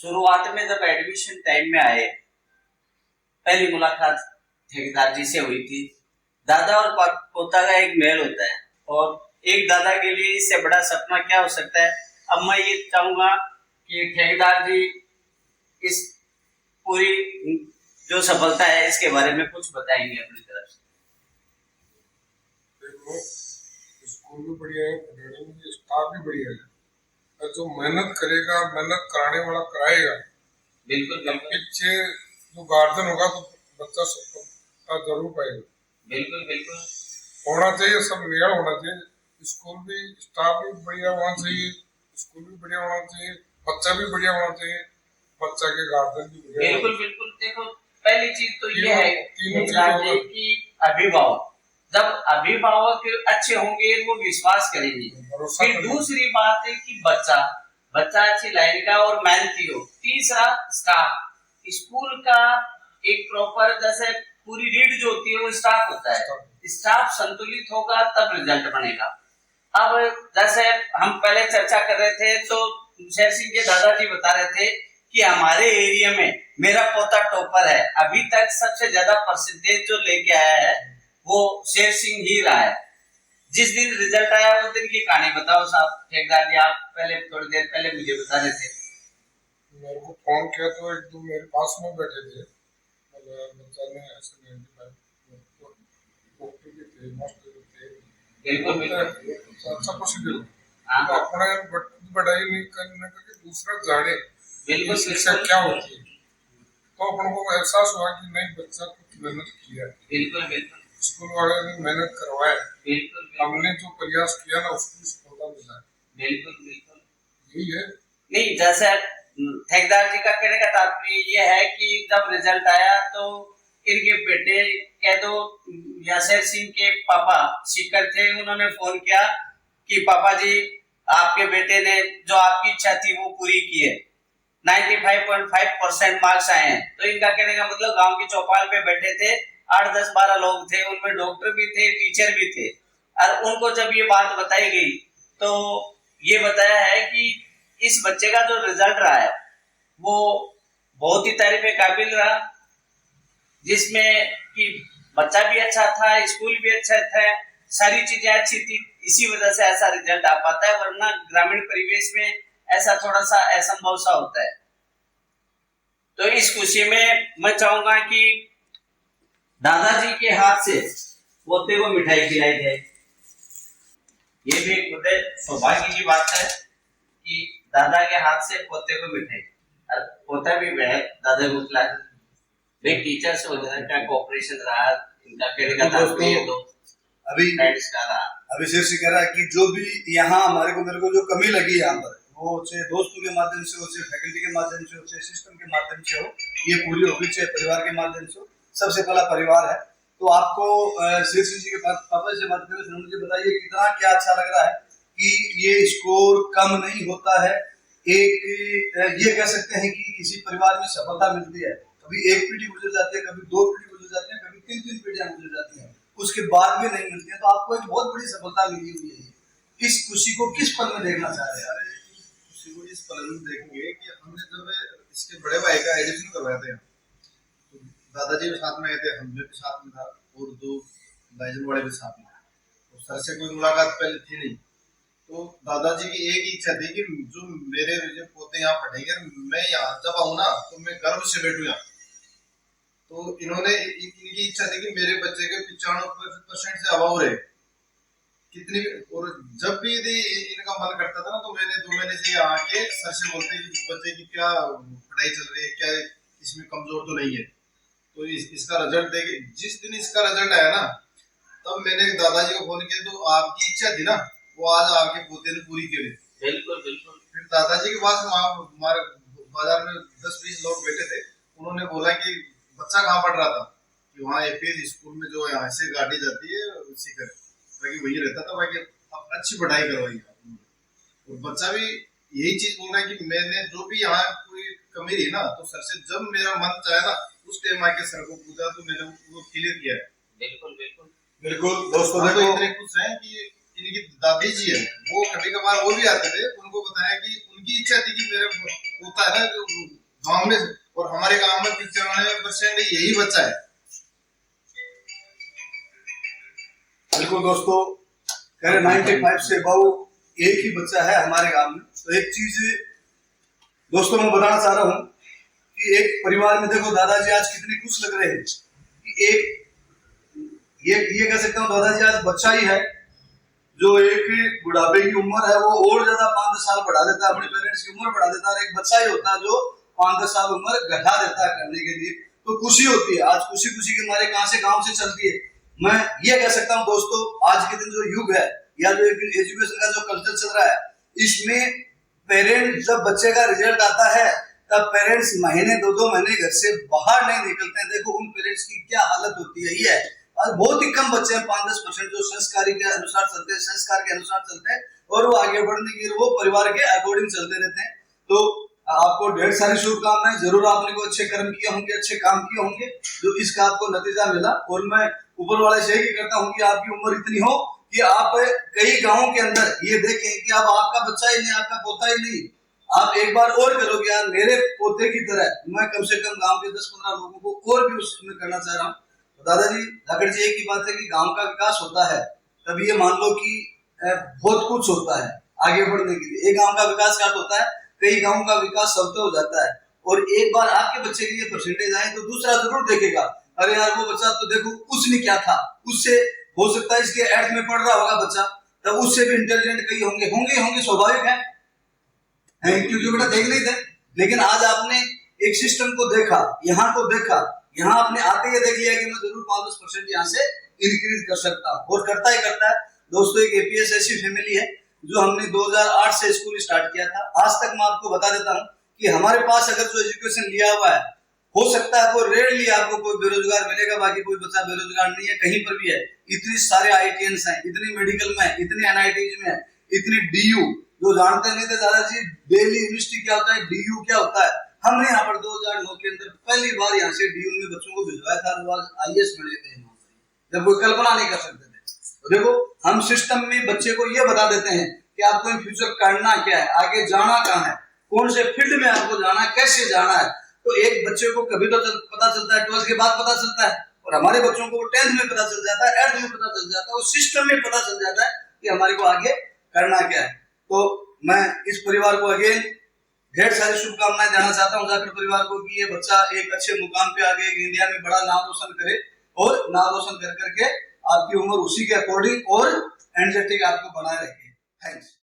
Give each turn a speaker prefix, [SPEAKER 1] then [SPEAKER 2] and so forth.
[SPEAKER 1] शुरुआत में जब एडमिशन टाइम में आए, पहली मुलाकात ठेकेदार जी से हुई थी। दादा और पोता का एक मेल होता है, और एक दादा के लिए इससे बड़ा सपना क्या हो सकता है। अब मैं ये चाहूंगा कि ठेकेदार जी इस पूरी जो सफलता है इसके बारे में कुछ बताएंगे अपनी तरफ से।
[SPEAKER 2] देखो, स्कूल भी बढ़िया है, पढ़ाने में स्टाफ भी बढ़िया है, और जो मेहनत करेगा, मेहनत कराने वाला कराएगा।
[SPEAKER 1] बिल्कुल बिल्कुल
[SPEAKER 2] पीछे जो गार्जियन होगा तो बच्चा सफलता जरूर पाएगा।
[SPEAKER 1] बिल्कुल बिल्कुल
[SPEAKER 2] होना चाहिए, सब मेल होना चाहिए। स्कूल भी, स्टाफ भी बढ़िया होना चाहिए, स्कूल भी बढ़िया होना चाहिए, बच्चा भी बढ़िया होना चाहिए, बच्चा के गार्जियन भी बढ़िया।
[SPEAKER 1] बिल्कुल बिल्कुल देखो, पहली चीज तो ये है
[SPEAKER 2] तीनों
[SPEAKER 1] कि अभिभावक, जब अभिभावक अच्छे होंगे वो विश्वास करेंगे। फिर दूसरी बात है कि बच्चा अच्छी लाइन का और मेहनती हो। तीसरा स्टाफ, स्कूल का एक प्रॉपर जैसे पूरी रीढ़ जो होती है वो स्टाफ होता है। स्टाफ संतुलित होगा तब रिजल्ट बनेगा। अब जैसे हम पहले चर्चा कर रहे थे तो शेर सिंह के दादाजी बता रहे थे कि हमारे एरिया में मेरा पोता टॉपर है, अभी तक सबसे ज्यादा परसेंटेज जो लेके आया है वो शेर सिंह ही रहा है। जिस दिन रिजल्ट आया उस दिन की कहानी बताओ साहब ठेकेदार जी, आप पहले थोड़ी देर पहले मुझे बता रहे थे।
[SPEAKER 2] मेरे को फोन किया तो एक दो मेरे पास में बैठे थे, बच्चा ने ऐसे अच्छा प्रोसीजर तो अपना बढ़ाई नहीं करने करके दूसरा जाने
[SPEAKER 1] बिल्कुल
[SPEAKER 2] शिक्षा क्या होती है, तो अपन को एहसास हुआ कि नहीं, बच्चा कुछ मेहनत किया।
[SPEAKER 1] बिल्कुल बिल्कुल
[SPEAKER 2] स्कूल वाले ने मेहनत करवाया।
[SPEAKER 1] बिल्कुल
[SPEAKER 2] हमने जो प्रयास किया ना उसकी सफलता मिला है।
[SPEAKER 1] बिल्कुल बिल्कुल
[SPEAKER 2] यही है।
[SPEAKER 1] नहीं, जैसे ठेकेदार जी का कहने का तात्पर्य ये है कि जब रिजल्ट आया तो इनके बेटे कह दो या शेर सिंह के पापा शिक्षक थे, उन्होंने फोन किया कि पापा जी आपके बेटे ने जो आपकी इच्छा थी वो पूरी की है, 95.5% मार्क्स आए हैं। तो इनका कहने का मतलब गांव की चौपाल पे बैठे थे 8, 10, 12 लोग थे, उनमें डॉक्टर भी थे, टीचर भी थे, और उनको जब ये बात बताई गई तो ये बताया है कि इस बच्चे का जो रिजल्ट रहा है वो बहुत ही तारीफ काबिल रहा, जिसमें कि बच्चा भी अच्छा था, स्कूल भी अच्छा था, सारी चीजें अच्छी थी, इसी वजह से ऐसा रिजल्ट आ पाता है, वरना ग्रामीण परिवेश में ऐसा थोड़ा सा असंभव सा होता है। तो इस खुशी में मैं चाहूंगा कि दादाजी के हाथ से पोते को मिठाई खिलाई जाए। ये भी एक बड़े सौभाग्य की बात है कि दादा के हाथ से पोते को मिठाई, और पोता भी वह दादा को खिला। वे टीचर्स वगैरह का कोऑपरेशन रहा, इनका कहने का तात्पर्य तो
[SPEAKER 3] अभी
[SPEAKER 1] फ्रेंड्स का रहा।
[SPEAKER 3] अभी शेर सिंह कह रहा है कि जो भी यहाँ मेरे को जो कमी लगी यहाँ पर, वो चाहे दोस्तों के माध्यम से हो, चाहे फैकल्टी के माध्यम से हो, चाहे सिस्टम के माध्यम से हो, ये पूरी होगी, चाहे परिवार के माध्यम से हो। सबसे पहला परिवार है। तो आपको शेर सिंह जी के पापा से बात करें, मुझे बताइए कितना क्या अच्छा लग रहा है कि ये स्कोर कम नहीं होता है। एक ये कह सकते हैं कि किसी परिवार में सफलता मिलती है, कभी एक पीढ़ी गुजर जाती है, कभी 2 पीढ़ी गुजर जाती है, कभी 3 पीढ़ियां गुजर जाती हैं, उसके बाद भी नहीं मिलती है। तो आपको एक बहुत बड़ी सफलता मिली हुई है। इस खुशी को किस पल में देखना चाह रहे हैं?
[SPEAKER 4] खुशी को इस पल में देखेंगे कि हमने जब इसके बड़े भाई का एडमिशन करवाया था, तो दादाजी भी साथ में आए थे, हम भी साथ में था, और 2 भाईजन वाले भी साथ में। तो सर से कोई मुलाकात पहले थी नहीं, तो दादाजी की एक इच्छा थी कि जो मेरे जब पोते यहाँ पढ़ेंगे, मैं यहाँ जब आऊँ ना तो मैं गर्व से बैठूँ यहाँ। तो इन्होंने इनकी इच्छा थी कि मेरे बच्चे के 95% से अभाव रहे कितनी भी, और जब भी यदि इनका मन करता था ना तो मैंने 2 महीने से यहाँ के सर से बोलते कि बच्चे की क्या पढ़ाई चल रही है, क्या इसमें कमजोर तो नहीं है। तो इसका रिजल्ट देखे, जिस दिन इसका रिजल्ट आया ना तब मैंने दादाजी को फोन किया, तो आपकी इच्छा थी ना वो आज आपके पोते ने पूरी की।
[SPEAKER 1] बिल्कुल बिल्कुल।
[SPEAKER 4] फिर दादाजी के पास हमारे बाजार में 10-20 लोग बैठे थे, उन्होंने बोला कि बच्चा कहाँ पढ़ रहा था, कि वहाँ एपीएस स्कूल में जो यहाँ से गाड़ी जाती है उसी कर, बाकी वही रहता था, बाकी अब अच्छी पढ़ाई करवाई। और बच्चा भी यही चीज बोल रहा है कि मैंने जो भी यहाँ कोई कमी रही ना तो सर से जब मेरा मन चाहे ना उस टाइम आके सर को पूछा तो मैंने वो क्लियर किया है।
[SPEAKER 1] बिल्कुल बिल्कुल
[SPEAKER 3] बिल्कुल दोस्तों,
[SPEAKER 4] तो इतने खुश हैं कि इनकी दादी जी है वो कभी कभार वो भी आते थे, उनको बताया कि उनकी इच्छा थी कि मेरे पोता है ना जो गांव में, और हमारे गांव में 95% यही बच्चा है।
[SPEAKER 3] बिल्कुल दोस्तों, कह रहे 95 से अबव एक ही बच्चा है हमारे गांव में। तो एक चीज दोस्तों मैं बताना चाह रहा हूँ कि एक परिवार में देखो दादाजी आज कितने खुश लग रहे हैं कि एक ये कह सकता हूँ दादाजी आज बच्चा ही है जो एक बुढ़ापे की उम्र है वो और ज्यादा 5-10 साल बढ़ा देता है, अपने पेरेंट्स की उम्र बढ़ा देता है, और एक बच्चा ही होता है जो 5-10 साल उम्र घटा देता है करने के लिए। तो खुशी होती है, आज खुशी खुशी के मारे कहां से गांव से चलती है। मैं ये कह सकता हूं दोस्तों, आज के दिन जो युग है या जो एजुकेशन का जो कल्चर चल रहा है, इसमें पेरेंट्स जब बच्चे का रिजल्ट आता है तब पेरेंट्स महीने 2-2 महीने घर से बाहर नहीं निकलते हैं। देखो उन पेरेंट्स की क्या हालत होती है। ये है और बहुत ही कम बच्चे हैं, 5-10% जो संस्कारी के अनुसार चलते हैं, संस्कार के अनुसार चलते हैं और वो आगे बढ़ने के लिए वो परिवार के अकॉर्डिंग चलते रहते हैं। तो आपको ढेर सारी शुभकामनाएं, जरूर आपने को अच्छे कर्म किए होंगे, अच्छे काम किए होंगे जो इसका आपको नतीजा मिला। और मैं ऊपर वाले से यही करता हूँ कि आपकी उम्र इतनी हो कि आप कई गांवों के अंदर ये देखें कि अब आपका बच्चा ही नहीं, आपका पोता ही नहीं, आप एक बार और करोगे यार मेरे पोते की तरह, मैं कम से कम गांव के 10-15 लोगों को और भी उसमें करना चाह रहा हूँ। तो दादाजी जाखड़ जी एक ही बात है कि गांव का विकास होता है तब ये मान लो कि बहुत कुछ होता है आगे बढ़ने के लिए। एक गांव का विकास घाट होता है, कई गांव का विकास सबसे हो जाता है। और एक बार आपके बच्चे के लिए परसेंटेज आए तो दूसरा जरूर देखेगा, अरे यार वो बच्चा तो देखो उसने क्या था, उससे हो सकता है इसके 8th में पढ़ रहा होगा बच्चा, तब उससे भी इंटेलिजेंट कई होंगे स्वाभाविक है क्योंकि बेटा देख नहीं थे। लेकिन आज आपने एक सिस्टम को देखा, यहाँ को देखा, यहाँ आपने आते ही देख लिया कि मैं जरूर 5-10% यहाँ से इंक्रीज कर सकता हूँ और करता ही करता है। दोस्तों एक एपीएस ऐसी फैमिली है जो हमने 2008 से स्कूल स्टार्ट किया था, आज तक मैं आपको बता देता हूँ कि हमारे पास अगर जो एजुकेशन लिया हुआ है, हो सकता है कोई रेयरली आपको कोई बेरोजगार मिलेगा, बाकी कोई बच्चा बेरोजगार नहीं है कहीं पर भी है। इतनी सारे आईटीएंस हैं, इतनी मेडिकल में, इतने एनआईटीज में, इतनी डीयू जो जानते नहीं थे दादाजी दिल्ली यूनिवर्सिटी क्या होता है, डीयू क्या होता है। हमने यहाँ पर 2009 के अंदर पहली बार यहाँ से डीयू में बच्चों को भिजवाया था, वो आईएएस बने थे जब कोई कल्पना नहीं कर सकते थे। तो देखो हम सिस्टम में बच्चे को ये बता देते हैं कि आपको इन फ्यूचर करना क्या है, आगे जाना कहाँ है, कौन से फील्ड में आपको जाना है, कैसे जाना है। तो एक बच्चे को कभी तो पता चलता है 12th के बाद पता चलता है, और हमारे बच्चों को 10th में पता चल जाता है, 8th में पता चल जाता है, और सिस्टम में पता चल जाता है कि हमारे को आगे करना क्या है। तो मैं इस परिवार को अगेन ढेर सारी शुभकामनाएं देना चाहता हूँ जाखड़ परिवार को कि ये बच्चा एक अच्छे मुकाम पे आगे इंडिया में बड़ा नाम रोशन करे, और नाम रोशन कर करके आपकी उम्र उसी के अकॉर्डिंग और एनर्जेटिक आपको बनाए रखे। थैंक्स।